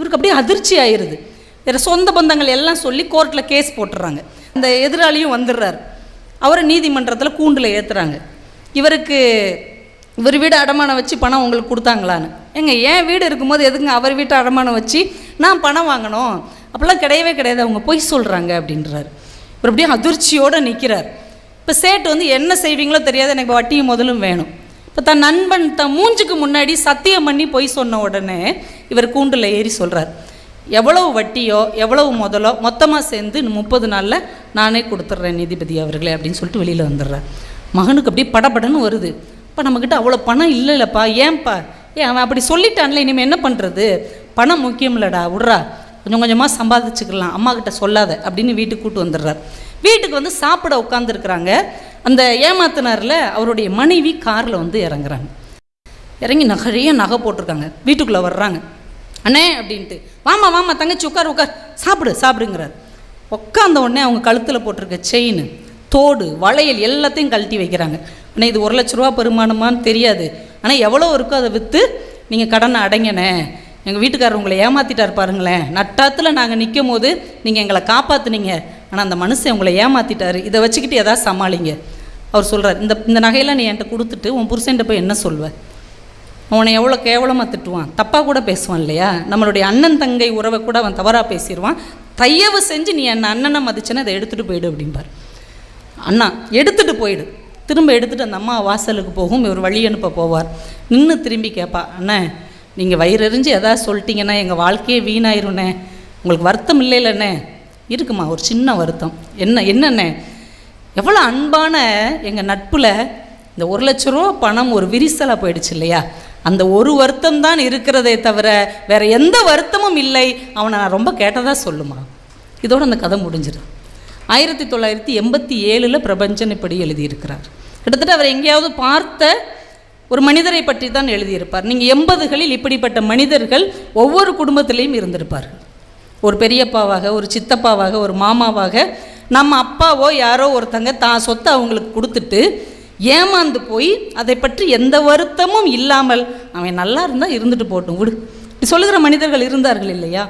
இவருக்கு அப்படியே அதிர்ச்சி ஆயிடுது. வேறு சொந்த பந்தங்கள் எல்லாம் சொல்லி கோர்ட்டில் கேஸ் போட்டுடுறாங்க. இந்த எதிராளியும் வந்துடுறார். அவரை நீதிமன்றத்தில் கூண்டில் ஏற்றுறாங்க. இவர் வீடு அடமானம் வச்சு பணம் உங்களுக்கு கொடுத்தாங்களான்னு. என் வீடு இருக்கும்போது எதுங்க அவர் வீட்டை அடமானம் வச்சு நான் பணம் வாங்கணும்? அப்போல்லாம் கிடையவே கிடையாது, அவங்க பொய் சொல்கிறாங்க அப்படின்றாரு. இவர் அப்படியே அதிர்ச்சியோடு நிற்கிறார். இப்போ சேட்டு என்ன செய்வீங்களோ தெரியாது, எனக்கு வட்டியும் முதலும் வேணும். இப்போ தன் நண்பன் தன் மூஞ்சுக்கு முன்னாடி சத்தியம் பண்ணி பொய் சொன்ன உடனே இவர் கூண்டில் ஏறி சொல்கிறார், எவ்வளவு வட்டியோ எவ்வளவு முதலோ மொத்தமாக சேர்ந்து 30 நாளில் நானே கொடுத்துட்றேன் நீதிபதி அவர்களே அப்படின்னு சொல்லிட்டு வெளியில் வந்துடுறார். மகனுக்கு அப்படியே படபடன்னு வருது. இப்போ நம்மக்கிட்ட அவ்வளோ பணம் இல்லைல்லப்பா, ஏன்ப்பா அவன் அப்படி சொல்லிட்டான்ல, இனிமேல் என்ன பண்ணுறது? பணம் முக்கியம் இல்லைடா, விட்றா, கொஞ்சம் கொஞ்சமாக சம்பாதிச்சுக்கலாம், அம்மா கிட்ட சொல்லாத அப்படின்னு வீட்டுக்கு கூப்பிட்டு வந்துடுறார். வீட்டுக்கு சாப்பிட உட்காந்துருக்குறாங்க. அந்த ஏமாத்தினாரில் அவருடைய மனைவி காரில் இறங்குறாங்க. இறங்கி நிறைய நகை போட்டிருக்காங்க. வீட்டுக்குள்ளே வர்றாங்க. அண்ணே அப்படின்ட்டு, வாமா வாமா தங்கச்சி உட்கார் சாப்பிடுங்கிறார். உட்காந்த உடனே அவங்க கழுத்தில் போட்டிருக்க செயின், தோடு, வளையல் எல்லாத்தையும் கழட்டி வைக்கிறாங்க. ஆனால் இது 1 லட்ச ரூபா பெருமானமான்னு தெரியாது, ஆனால் எவ்வளோ இருக்கோ அதை விற்று நீங்கள் கடனை அடைங்கண்ணே, எங்கள் வீட்டுக்காரர் உங்களை ஏமாற்றிட்டார் பாருங்களேன், நட்டாத்தில் நாங்கள் நிற்கும் போது நீங்கள் எங்களை காப்பாற்றுனீங்க, ஆனால் அந்த மனுஷன் உங்களை ஏமாற்றிட்டார், இதை வச்சுக்கிட்டு எதாவது சமாளிங்க. அவர் சொல்கிறார், இந்த நகையெல்லாம் நீ என்கிட்ட கொடுத்துட்டு உன் புருஷன்கிட்ட போய் என்ன சொல்வேன்? அவனை எவ்வளோ கேவலமாக திட்டுவான், தப்பாக கூட பேசுவான் இல்லையா? நம்மளுடைய அண்ணன் தங்கை உறவை கூட அவன் தவறாக பேசிடுவான். தயவு செஞ்சு நீ என்ன அண்ணனை மதிச்சேன்னா அதை எடுத்துகிட்டு போயிடு அப்படிம்பார். அண்ணா எடுத்துகிட்டு போயிடு. திரும்ப எடுத்துகிட்டு அந்த அம்மா வாசலுக்கு போகும். இவர் வழி அனுப்ப போவார். நின்று திரும்பி கேட்பா, அண்ணே நீங்கள் வயிறறிஞ்சு எதாவது சொல்லிட்டீங்கன்னா எங்கள் வாழ்க்கையே வீணாயிருண்ணே, உங்களுக்கு வருத்தம் இல்லைல்லண்ணே? இருக்குமா, ஒரு சின்ன வருத்தம். என்னண்ணே? எவ்வளோ அன்பான எங்கள் நட்பில் இந்த 1 லட்ச ரூபா பணம் ஒரு விரிசலாக போயிடுச்சு இல்லையா, அந்த ஒரு வருத்தம் தான் இருக்கிறதே தவிர வேறு எந்த வருத்தமும் இல்லை, அவனை நான் ரொம்ப கேட்டதாக சொல்லுமா. இதோடு அந்த கதை முடிஞ்சிடும். 1987 பிரபஞ்சன் இப்படி எழுதியிருக்கிறார். கிட்டத்தட்ட அவர் எங்கேயாவது பார்த்த ஒரு மனிதரை பற்றி தான் எழுதியிருப்பார். நீங்கள் 80களில் இப்படிப்பட்ட மனிதர்கள் ஒவ்வொரு குடும்பத்திலையும் இருந்திருப்பார்கள். ஒரு பெரியப்பாவாக, ஒரு சித்தப்பாவாக, ஒரு மாமாவாக, நம்ம அப்பாவோ யாரோ ஒருத்தங்க தான் சொத்தை அவங்களுக்கு கொடுத்துட்டு ஏமாந்து போய் அதை பற்றி எந்த வருத்தமும் இல்லாமல் அவன் நல்லா இருந்தால் இருந்துட்டு போட்டும் விடு இப்படி சொல்லுகிற மனிதர்கள் இருந்தார்கள் இல்லையா?